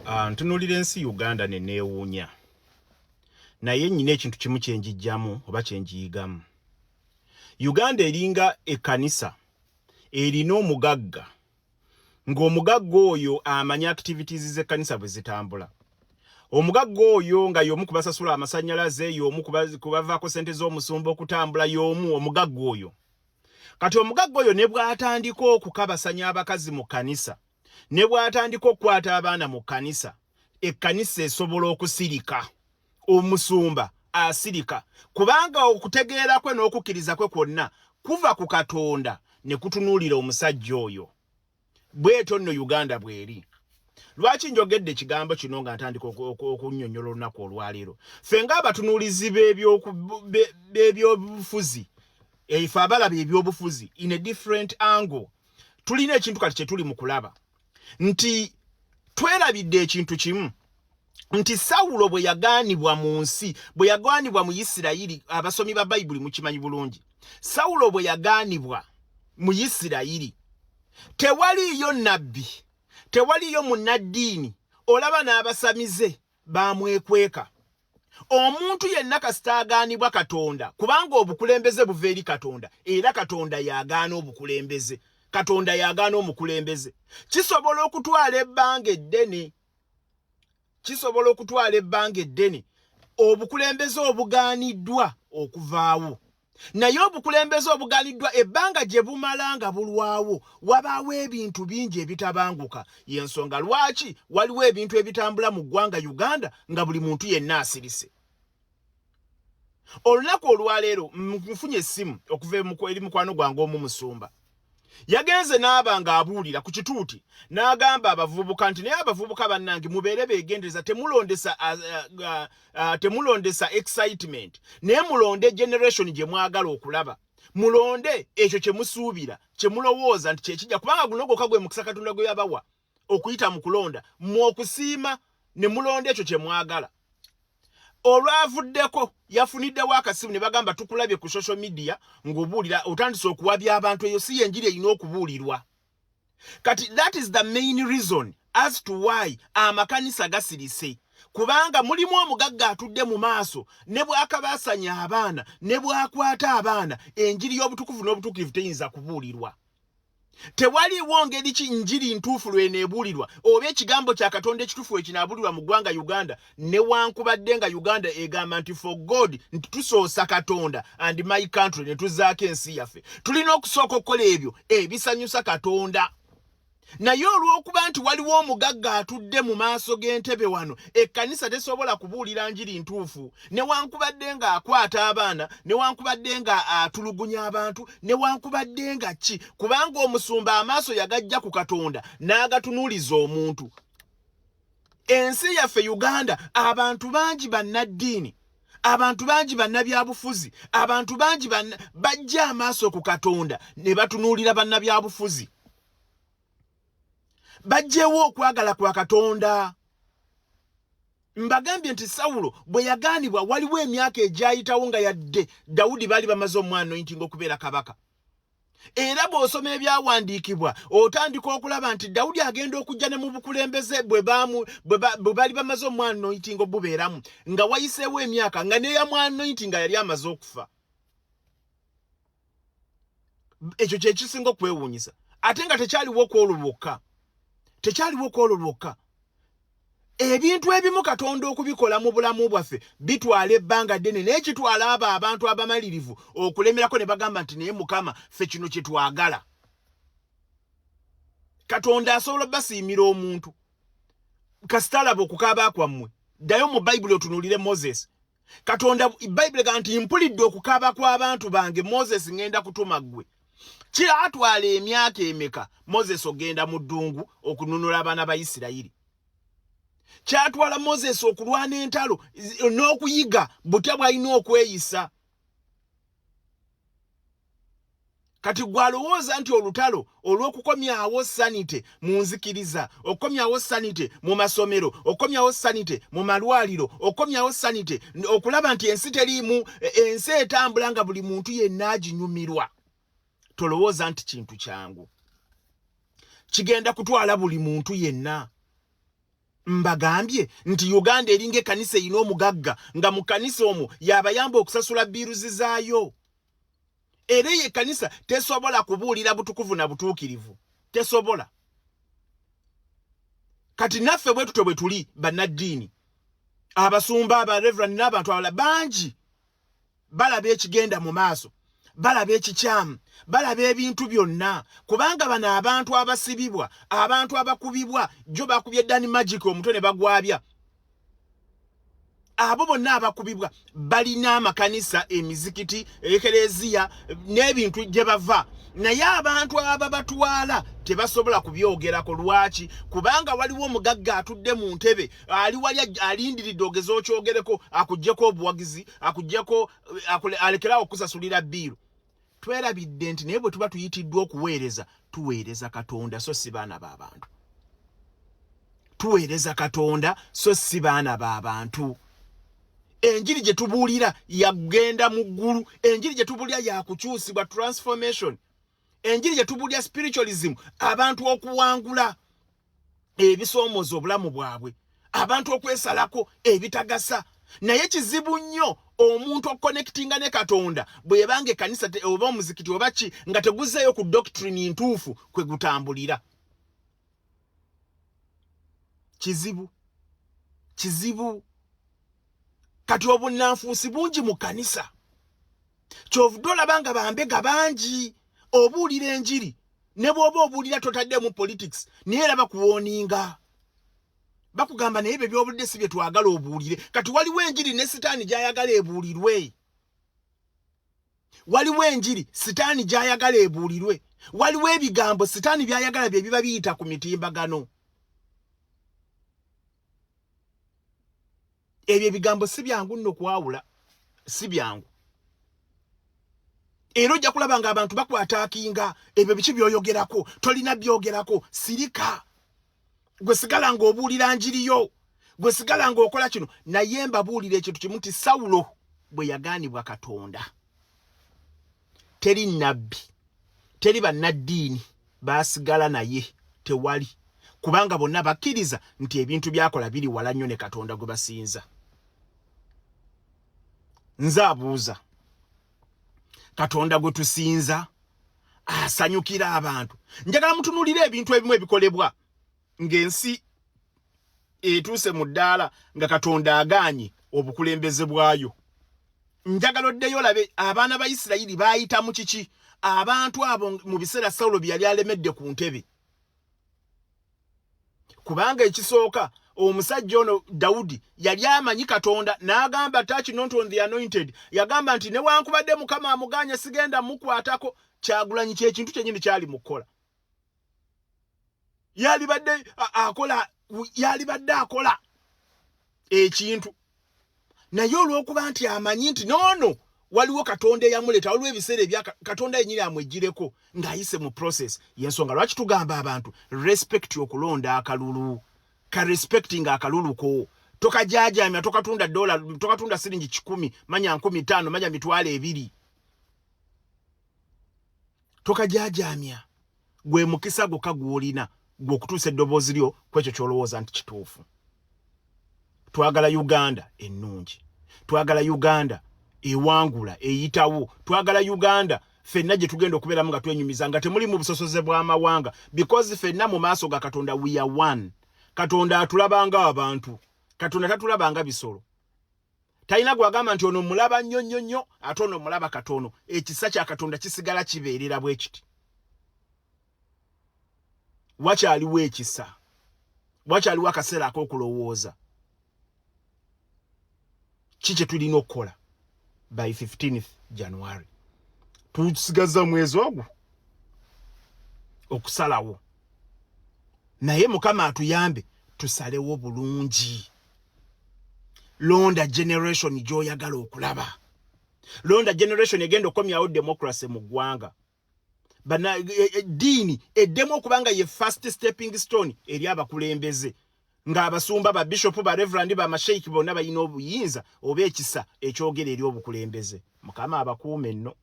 Ntunulira ensi Uganda ne neewuunya. Naye nnyina ekintu kimu kye njijjamu oba kye njiyigamu. Uganda eringa ekkanisa erina omugagga, ng'omugagga oyo amanya activities z'ekkanisa bwe zitambula. Omugagga oyo nga y'omu kubasasula amasannyalaze, y'omu kubavaako ssente z'omusumba okutambula, y'omu omugagga oyo. Kati omugagga oyo ne bw'atandika okukabasanya abakazi mu kkanisa, ne bw'atandika okukwata abaana mu kkanisa, ekkanisa esobola okusirika. Omusumba asirika, kubanga okutegeera kwe n'okukkiriza kwe kwonna kuva ku Katonda ne kutunuulira omusajja oyo. Bw'etyo nno Uganda bw'eri. Lwaki njogedde ekigambo kino nga ntandika okunnyonnyola olunaku olwaleero? Ffe ng'abatunuulizi b'ebyobufuzi, ife abalaba ebyobufuzi in a different angle, tulina ekintu kati kye tuli mu kulaba nti twerabidde ekintu kimu, nti Sawulo bwe yagaanibwa mu nsi, bwe yagaanibwa mu Isirayiri, abasomi ba Bayibuli mukimanyi bulungi. Sawulo bwe yagaanibwa mu Isirayiri, tewaliyo nabbi, tewaliyo munnaddiini, olaba n'abasamize bamwekweka. Omuntu yenna kasita agaanibwa Katonda, kubanga obukulembeze buva eri Katonda, era Katonda y'agaana obukulembeze, Katonda y'agaana omukulembeze. Kisobola okutwala ebbanga eddene, kisobola okutwala ebbanga eddene obukulembeze obugaaniddwa okuvaawo. Naye obukulembeze obugaaniddwa ebbanga gye bumala nga bulwawo, wabaawo ebintu bingi ebitabanguka. Y'ensonga lwaki waliwo ebintu ebitambula mu ggwanga Uganda nga buli muntu yenna asirise. Olunaku olwaleero nfunye essimu okuva eri mukwano gwange omu musumba. Yagenze n'aba ng'abuulira ku kituuti, n'agamba abavubuka nti naye abavubuka bannange mubeere beegendereza, temulondesa excitement, naye mulonde generation gye mwagala okulaba. Mulonde ekyo kye musuubira, kye mulowooza nti kye kijja, kubanga guno gwokka gwe mukisa Katonda gwe yabawa okuyita mu kulonda, okusiima ne mulonda ekyo kye mwagala. Olwavuddeko yafuniddewo akasimu ne bagamba tukulabye ku social media ng'obuulira otandise okuwabya abantu, eyo si yenjiri erina okubuulirwa. Kati that is the main reason as to why amakanisa gasirise, kubanga mulimu omugagga atudde mu maaso, ne bw'akabaasanya abaana, ne bw'akwata abaana, enjiri y'obutukuvu n'obutuukirivu teyinza kubuulirwa. Tewaliwo ngeri ki njiri ntuufu lw'eneebuulirwa oba ekigambo kya Katonda ekituufu ekinaabulirwa mu ggwanga Uganda, newankubadde nga Uganda egamba nti for God, nti tusoosa Katonda and my country, ne tuzzaako ensi yaffe. Tulina okusooka okukola ebyo ebisanyusa Katonda. Naye olw'okuba nti waliwo omugagga atudde mu maaso g'entebe wano, ekkanisa tesobola kubuulira njiri ntuufu, newankubadde nga akwata abaana, newankubadde nga atulugunya abantu, newankubadde nga ki, kubanga omusumba amaaso yagajja ku Katonda n'agatunuuliza omuntu. Ensi yaffe Uganda, abantu bangi bannaddiini, abantu bangi bannabyabufuzi, abantu bangi bajja amaaso ku Katonda ne batunuulira bannabyabufuzi. Bajjewo okwagala kwa Katonda. Mbagambye nti Sawulo bwe yagaanibwa waliwo emyaka egyayitawo nga yadde Dawudi baali bamaze omwanointing okubeera kabaka. Era bw'osoma ebyawandiikibwa otandika okulaba nti Dawudi agenda okujja ne mu bukulembeze bwe baali bamaze omwanointing obubeeramu, nga wayiseewo emyaka nga n'eyamwanointing nga yali amaze okufa. Ekyo kye kisinga okwewuunyisa. Ate nga tekyaliwo okwolobokka. Tekyaliwo kwolobokka. Ebintu ebimu Katonda okubikola mu bulamu bwaffe bitwala ebbanga ddene, naye kitwala abantu abamalirivu okulemerako ne bagamba nti naye Mukama ffe kino kye twagala. Katonda asobola basiimira omuntu. Kasita alaba okukaaba kwammwe, ddayo mu Bayibuli otunuulire Moses. Katonda Bayibuli egamba nti mpulidde okukaaba kw'abantu bange, Moses ngenda kutuma ggwe. Kyatwala emyaka emeka Moses ogenda mu ddungu okununula abaana ba Isirayiri? Kyatwala Moses okulwana entalo n'okuyiga butya bw'alina okweyisa? Kati gwalowooza nti olutalo olw'okukomyawo sanite mu nzikiriza, okukomyawo sanite mu masomero, okukomyawo sanite mu malwaliro, okukomyawo sanite okulaba nti ensi teriimu, ensi etambula nga buli muntu yenna aginyumirwa, tolowooza nti kintu kyangu. Kigenda kutwala buli muntu yenna. mbagambye nti Uganda eringe kanisa ino omugagga nga mu kanisa omwo yabayamba okusasula biruzi zaayo. Era ye kanisa tesobola kubuulira butukuvu na butuukirivu. Tesobola. Kati naffe bwe tutyo bwe tuli bannaddiini. Abasumba, aba reverend n'abantu abalala bangi balaba ekigenda mu maaso. Balaba ekikyamu. Balaba ebintu byonna. Kubanga bano abantu abasibibwa, abantu abakubibwa, jo bakubye Danny Magic omutwe ne bagwabya. Abo bonna abakubibwa balina amakanisa, emizikiti, ekereziya n'ebintu gye bava. Naye abantu ababatwala tebasobola kubyogerako. Lwaki? Kubanga waliwo omugagga atudde mu ntebe ali wali alindiridde ogeza okyogereko akuggyeko obuwagizi, akuggyeko alekerawo okusasulira bbiiro. Twerabidde nti naye bwe tuba tuyitiddwa okuweereza, tuweereza Katonda so si baana b'abantu. Tuweereza Katonda so si baana b'abantu. Enjiri gye tubuulira yagenda mu ggulu. Enjiri gye tubuulira yakukyusibwa, transformation. Enjiri gye tubuulira spiritualism, abantu okuwangula ebisoomooza obulamu bwabwe, abantu okwesalako ebitagasa. Naye kizibu nnyo omuntu okconnectinga ne Katonda bw'ebanga ekkanisa oba omuzikiti oba ki nga teguzeeyo ku doctrine ntuufu kwe gutambulira. Kizibu. Kizibu. Kati obunnanfuusi bungi mu kanisa. Kyovudde olabanga bambega bangi obuulira enjiri ne bw'oba obuulira totaddemu politics naye era bakuwooninga. Bakugamba naye ebyo by'obudde si bye twagala obuulire. Kati waliwo enjiri ne sitaani gy'ayagala ebuulirwe. Waliwo enjiri sitaani gy'ayagala ebuulirwe. Waliwo ebigambo sitaani by'ayagala bye biba biyita ku mitimbagano. Ebyo ebigambo si byangu nno kwawula. Si byangu. Era ojja kulaba nga abantu bakwataakinga ebyo biki by'oyogerako, tolina byogerako, sirika. Gwe sigala ng'obuulira njiriyo. Gwe sigala ng'okola kino. Naye mbabuulira ekintu kimu nti Sawulo bwe yagaanibwa Katonda. Teri nnabbi, teri bannaddiini baasigala naye, tewali. Kubanga bonna bakkiriza nti ebintu byakola biri wala nnyo ne Katonda gwe basinza. Nze abuuza, Katonda gwe tusinza asanyukira abantu. Njagala mutunuulire ebintu ebimu ebikolebwa ng'ensi etuuse mu ddaala nga Katonda agaanye obukulembeze bwayo. Njagala oddeyo olabe abaana ba Isirayiri baayita mu kiki abantu abo mu biseera Sawulo bye yali alemedde ku ntebe. Kubanga ekisooka omusajja ono Dawudi yali amanyi Katonda n'agamba touch not on the anointed. Yagamba nti newankubadde Mukama amuganye sigenda mukwatako. Kyagulanyi ky'ekintu kyennyini kyali mukola. Yalibadde akola ekintu. Naye olw'okuba nti amanyi nti noono waliwo Katonda eyamuleeta, waliwo ebiseera ebya Katonda yennyini amwejjireko ng'ayise mu process. Y'ensonga lwaki tugamba abantu respect okulonda akalulu. Ka respecting akalulu ko. Tokajaajamya, tokatunda dola, tokatunda siringi 10, manya 15, manya mitwalo 2. Tokajaajamya. Gwe mukisa gwo kagwolina gw'okutuusa eddoboozi lyo kwekyo ky'olowooza nti kituufu. Twagala Uganda ennungi. Twagala Uganda ewangula, eyitawo. Twagala Uganda ffenna gye tugenda okubeeramu nga twenyumiza nga temuli mu busosoze bw'amawanga. Because ffenna mu maaso ga Katonda we are one. Katonda atulabanga abantu. Katonda tatulabanga bisolo. Talina gwagamba nti ono mulaba nnyo nnyo nnyo ate ono mulaba katono. Ekisa kya Katonda kisigala kibeerera bwe kiti. Wakyaliwo ekisa. Wakyaliwo akaseera ak'okulowooza. Kiki tulina okukola by 15th January. Tusigaza mwezi ogwo okusalawo. Naye Mukama atuyambe tusalewo bulungi. Londa generation gy'oyagala okulaba. Londa generation egenda okomyawo democracy mu ggwanga. Bana dini eddemu okubanga ye first stepping stone eri abakulembeze. Ng'abasumba ba bishop ba reverend ba masheikh bonna bayina obuyinza oba ekisa ekyogera eri obukulembeze. Mukama abakuume nno.